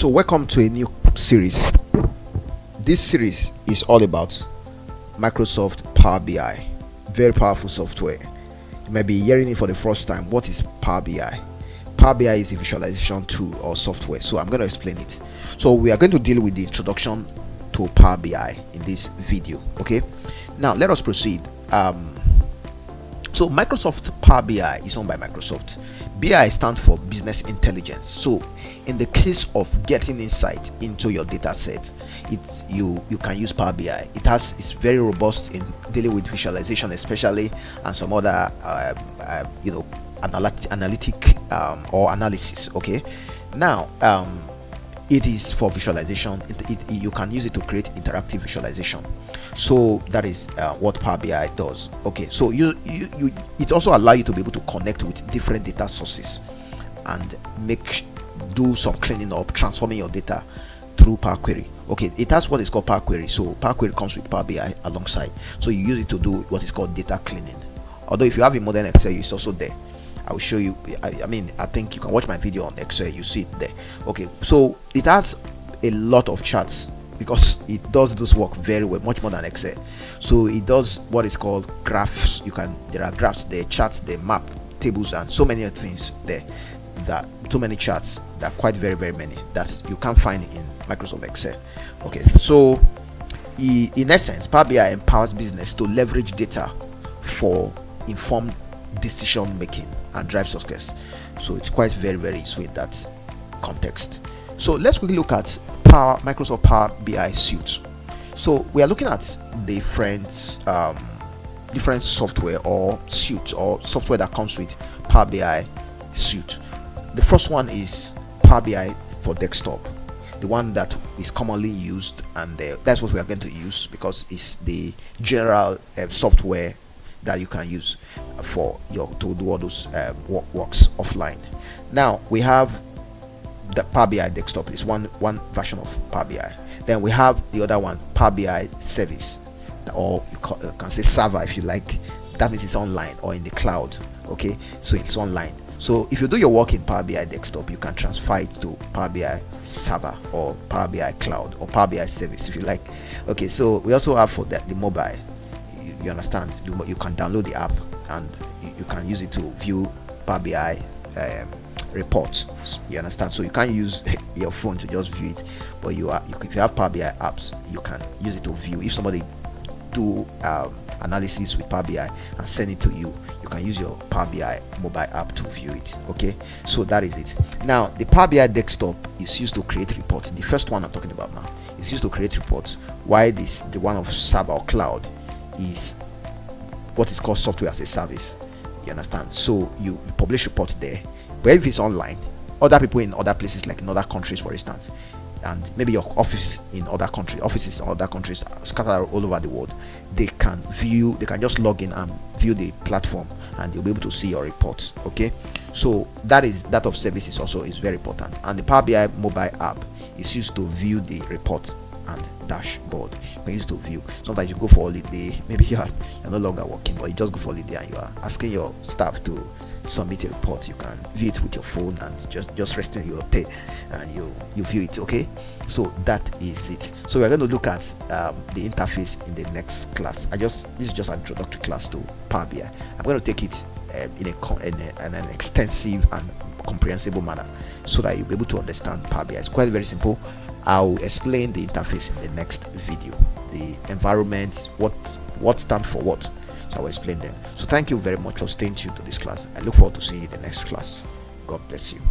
So welcome to a new series. This series is all about Microsoft Power BI. Very powerful software. You might be hearing it for the first time. What is Power BI? Power BI is a visualization tool or software. So I'm going to explain it. So we are going to deal with the introduction to Power BI in this video. Okay. Now let us proceed. So Microsoft Power BI is owned by Microsoft. BI stands for business intelligence. So in the case of getting insight into your data set, you can use Power BI. It's very robust in dealing with visualization, especially, and some other analytic or analysis. Okay. Now it is for visualization. You can use it to create interactive visualization. So that is what Power BI does. Okay, so it also allows you to be able to connect with different data sources and do some cleaning up, transforming your data through Power Query. Okay, it has what is called Power Query. So Power Query comes with Power BI alongside. So you use it to do what is called data cleaning. Although if you have a modern Excel, it's also there. I will show you. I think you can watch my video on Excel. You see it there. Okay, so it has a lot of charts, because it does this work very well, much more than Excel. So it does what is called graphs. There are graphs there, charts there, map, tables, and so many things there. Too many charts. There are quite very many that you can't find in Microsoft Excel. Okay, so in essence, Power BI empowers business to leverage data for informed decision making and drive success. So it's quite very useful in that context. So let's quickly look at Microsoft Power BI suite. So we are looking at different software or suite or software that comes with Power BI suite. The first one is Power BI for desktop, the one that is commonly used, and that's what we are going to use because it's the general software that you can use to do all those works offline. Now we have the Power BI desktop is one version of Power BI. Then we have the other one, Power BI service, or you can say server if you like. That means it's online or in the cloud. Okay, so it's online. So if you do your work in Power BI desktop, you can transfer it to Power BI server or Power BI cloud or Power BI service if you like. Okay, so we also have for that the mobile. You understand? You can download the app and you can use it to view Power BI reports. You understand? So you can't use your phone to just view it, but if you have Power BI apps, you can use it to view. If somebody do analysis with Power BI and send it to you, you can use your Power BI mobile app to view it. Okay, so that is it. Now the Power BI desktop is used to create reports. The first one I'm talking about now is used to create reports, while the one of server or cloud is what is called software as a service. You understand? So you publish reports there, but if it's online, other people in other places, like in other countries for instance, and maybe your offices in other countries scattered all over the world, they can just log in and view the platform and you'll be able to see your reports. Okay, so that of services also is very important. And the Power BI mobile app is used to view the report and dashboard. You can use it to view. Sometimes you go for holiday, maybe you're no longer working, but you just go for holiday and you are asking your staff to submit a report. You can view it with your phone and just rest in your hotel and you view it. Okay, so that is it. So we're going to look at the interface in the next class. This is just an introductory class to Power BI. I'm going to take it in an extensive and comprehensible manner so that you'll be able to understand Power BI. It's quite very simple. I'll explain the interface in the next video, the environments, what stands for what. So I will explain them. So thank you very much for staying tuned to this class. I look forward to seeing you in the next class. God bless you.